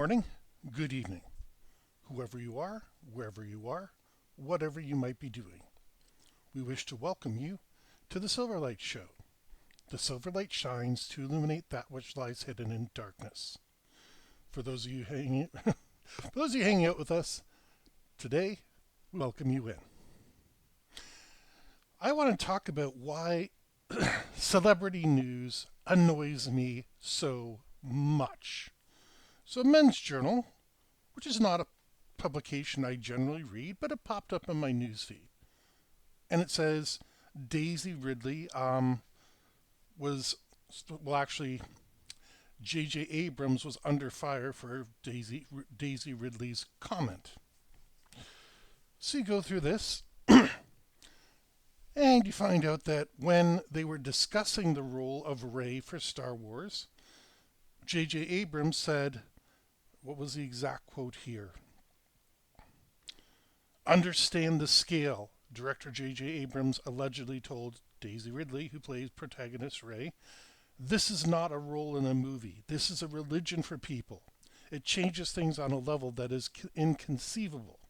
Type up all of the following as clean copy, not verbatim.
Morning, good evening, whoever you are, wherever you are, whatever you might be doing. We wish to welcome you to the Silverlight Show. The Silverlight shines to illuminate that which lies hidden in darkness. For those of you hanging out with us today, we welcome you in. I want to talk about why celebrity news annoys me so much. So, Men's Journal, which is not a publication I generally read, but it popped up in my newsfeed. And it says Daisy Ridley was, well, actually, J.J. Abrams was under fire for Daisy Ridley's comment. So you go through this, and you find out that when they were discussing the role of Rey for Star Wars, J.J. Abrams said, what was the exact quote here? Understand the scale, director J.J. Abrams allegedly told Daisy Ridley, who plays protagonist Rey. This is not a role in a movie. This is a religion for people. It changes things on a level that is inconceivable.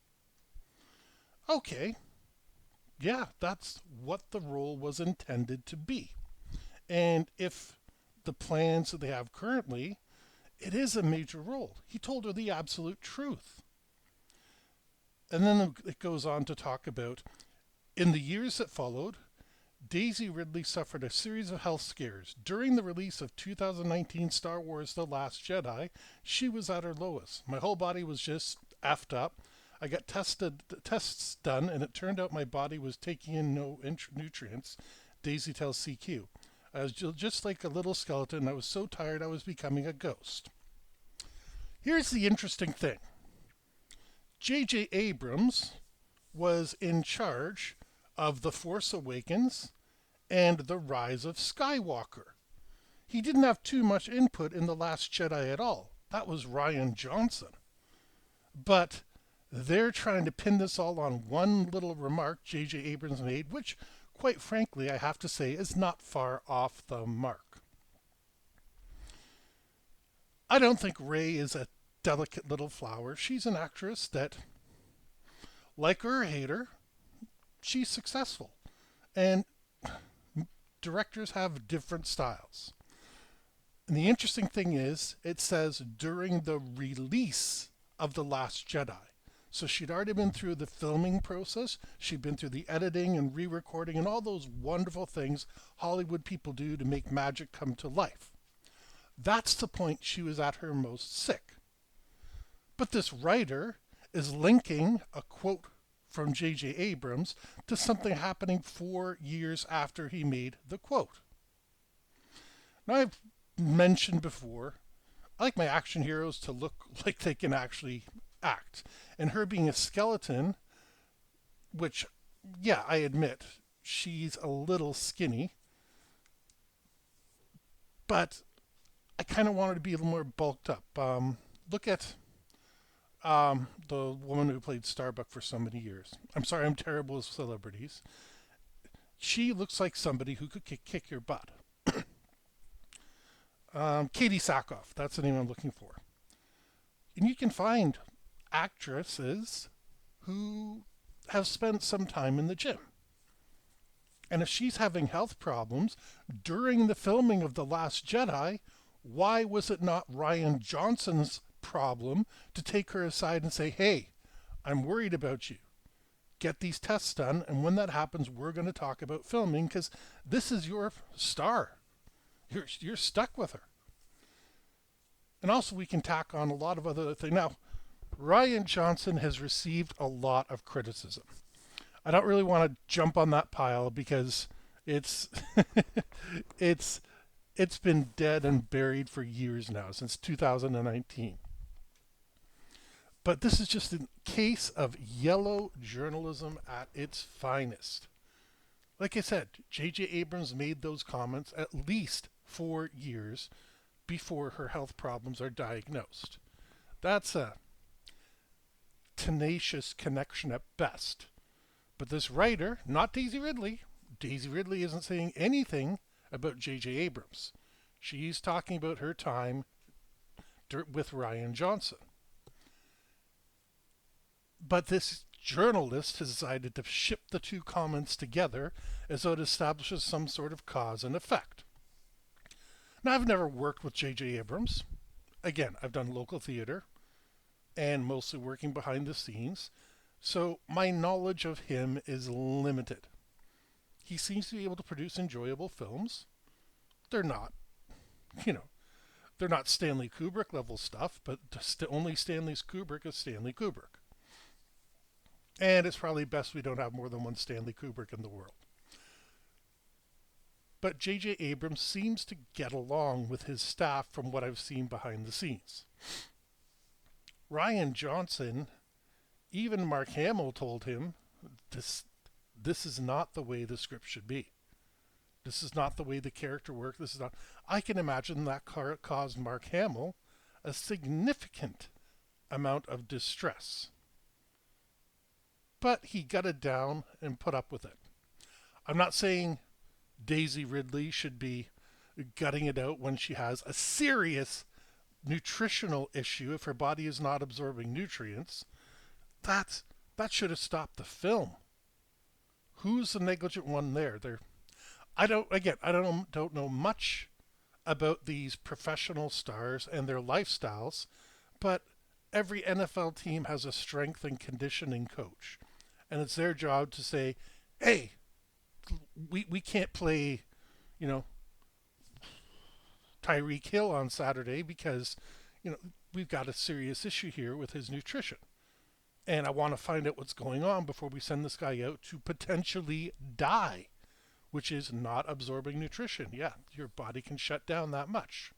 Okay, yeah, that's what the role was intended to be. And if the plans that they have currently, it is a major role. He told her the absolute truth. And then it goes on to talk about in the years that followed, Daisy Ridley suffered a series of health scares. During the release of 2019 Star Wars The Last Jedi, she was at her lowest. My whole body was just effed up. I got tests done, and it turned out my body was taking in no nutrients, Daisy tells CQ. I was just like a little skeleton. I was so tired I was becoming a ghost. Here's the interesting thing. J.J. Abrams was in charge of The Force Awakens and The Rise of Skywalker. He didn't have too much input in The Last Jedi at all. That was Rian Johnson. But they're trying to pin this all on one little remark J.J. Abrams made, which, quite frankly, I have to say is not far off the mark. I don't think Rey is a delicate little flower. She's an actress that, like her or hate her, she's successful. And directors have different styles. And the interesting thing is, it says during the release of The Last Jedi. So she'd already been through the filming process. She'd been through the editing and re-recording and all those wonderful things Hollywood people do to make magic come to life. That's the point she was at her most sick. But this writer is linking a quote from J.J. Abrams to something happening 4 years after he made the quote. Now, I've mentioned before, I like my action heroes to look like they can actually act. And her being a skeleton, which, yeah, I admit, she's a little skinny, but I kind of wanted to be a little more bulked up. Look at the woman who played Starbuck for so many years. I'm sorry, I'm terrible with celebrities. She looks like somebody who could kick your butt. Katie Sackhoff, that's the name I'm looking for. And you can find actresses who have spent some time in the gym. And if she's having health problems during the filming of The Last Jedi, why was it not Rian Johnson's problem to take her aside and say, hey, I'm worried about you. Get these tests done, and when that happens, we're going to talk about filming because this is your star. You're stuck with her. And also we can tack on a lot of other things. Now, Rian Johnson has received a lot of criticism. I don't really want to jump on that pile because it's it's been dead and buried for years now, since 2019. But this is just a case of yellow journalism at its finest. Like I said, J.J. Abrams made those comments at least 4 years before her health problems are diagnosed. That's a tenacious connection at best. But this writer, not Daisy Ridley isn't saying anything about J.J. Abrams. She's talking about her time with Ryan Johnson. But this journalist has decided to ship the two comments together as though it establishes some sort of cause and effect. Now, I've never worked with J.J. Abrams. Again, I've done local theater and mostly working behind the scenes, so my knowledge of him is limited. He seems to be able to produce enjoyable films. They're not, you know, they're not Stanley Kubrick level stuff, but only Stanley Kubrick is Stanley Kubrick. And it's probably best we don't have more than one Stanley Kubrick in the world. But J.J. Abrams seems to get along with his staff from what I've seen behind the scenes. Ryan Johnson, even Mark Hamill told him, this is not the way the script should be. This is not the way the character works. This is not. I can imagine that caused Mark Hamill a significant amount of distress. But he got it down and put up with it. I'm not saying Daisy Ridley should be gutting it out when she has a serious nutritional issue if her body is not absorbing nutrients. That should have stopped the film. Who's the negligent one there? I don't know much about these professional stars and their lifestyles, but every NFL team has a strength and conditioning coach. And it's their job to say, hey, we can't play, Tyreek Hill on Saturday because, we've got a serious issue here with his nutrition. And I want to find out what's going on before we send this guy out to potentially die, which is not absorbing nutrition. Yeah, your body can shut down that much.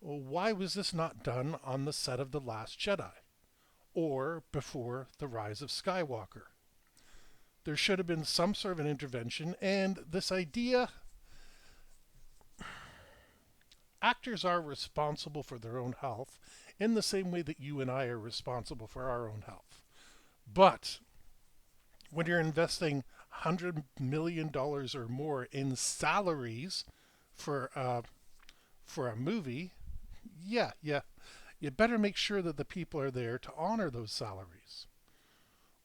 Well, why was this not done on the set of The Last Jedi? Or before The Rise of Skywalker? There should have been some sort of an intervention, and this idea, actors are responsible for their own health in the same way that you and I are responsible for our own health. But when you're investing $100 million or more in salaries for a movie, yeah, you better make sure that the people are there to honor those salaries.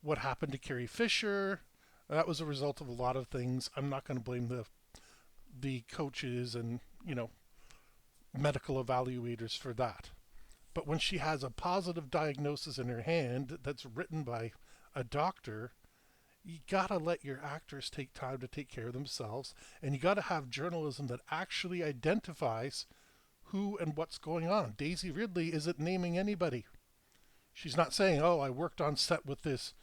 What happened to Carrie Fisher? That was a result of a lot of things. I'm not going to blame the coaches and, medical evaluators for that. But when she has a positive diagnosis in her hand that's written by a doctor, you gotta let your actors take time to take care of themselves, and you gotta have journalism that actually identifies who and what's going on. Daisy Ridley isn't naming anybody. She's not saying, oh, I worked on set with this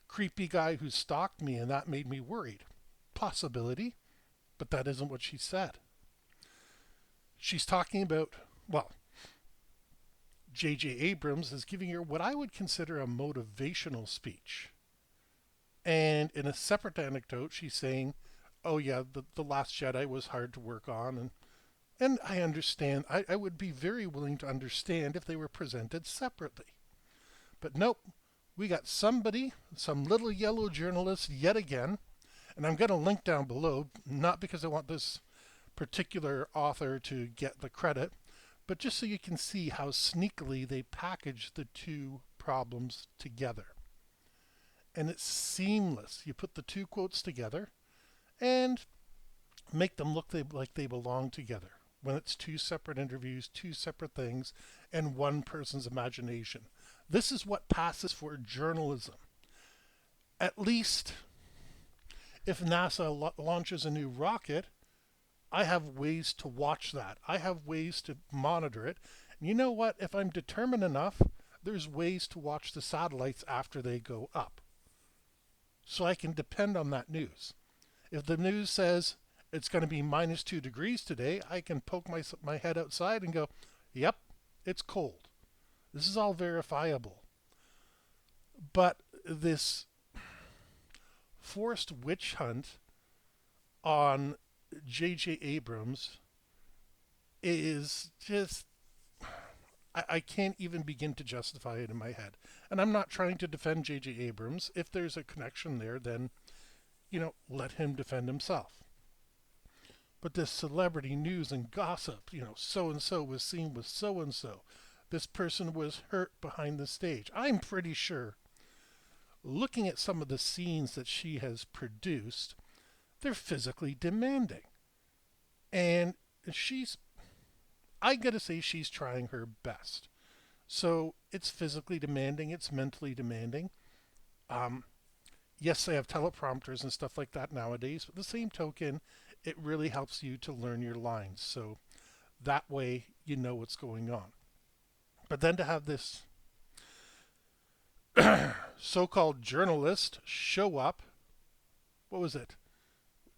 creepy guy who stalked me and that made me worried. Possibility, but that isn't what she said. She's talking about, J.J. Abrams is giving her what I would consider a motivational speech. And in a separate anecdote, she's saying, oh yeah, the Last Jedi was hard to work on. And I understand. I would be very willing to understand if they were presented separately. But nope, we got some little yellow journalist yet again. And I'm going to link down below, not because I want this particular author to get the credit, but just so you can see how sneakily they package the two problems together. And it's seamless. You put the two quotes together and make them look like they belong together when it's two separate interviews, two separate things, and one person's imagination. This is what passes for journalism. At least if NASA launches a new rocket, I have ways to watch that. I have ways to monitor it. And you know what? If I'm determined enough, there's ways to watch the satellites after they go up. So I can depend on that news. If the news says it's going to be -2 degrees today, I can poke my head outside and go, yep, it's cold. This is all verifiable. But this forced witch hunt on J.J. Abrams is just, I can't even begin to justify it in my head. And I'm not trying to defend J.J. Abrams. If there's a connection there, then, let him defend himself. But this celebrity news and gossip, so and so was seen with so and so. This person was hurt behind the stage. I'm pretty sure, looking at some of the scenes that she has produced, they're physically demanding. And she's, I gotta say, she's trying her best. So it's physically demanding, it's mentally demanding. Um, yes, they have teleprompters and stuff like that nowadays, but the same token, it really helps you to learn your lines. So that way you know what's going on. But then to have this so called journalist show up, what was it?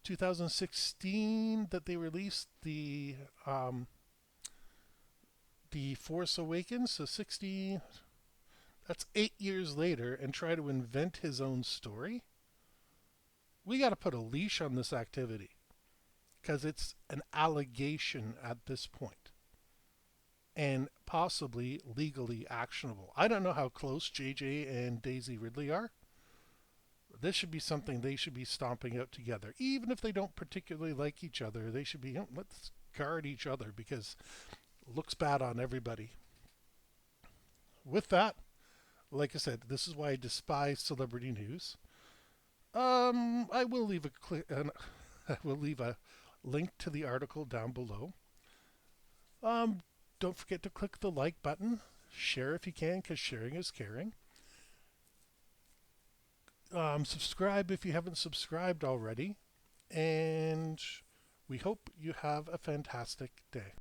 2016 that they released the Force Awakens, so 60, that's 8 years later, and try to invent his own story. We got to put a leash on this activity because it's an allegation at this point and possibly legally actionable. I don't know how close JJ and Daisy Ridley are. This should be something they should be stomping out together. Even if they don't particularly like each other, they should be, let's guard each other because it looks bad on everybody. With that, like I said, this is why I despise celebrity news. I will leave I will leave a link to the article down below. Um, don't forget to click the like button. Share if you can, because sharing is caring. Subscribe if you haven't subscribed already. And we hope you have a fantastic day.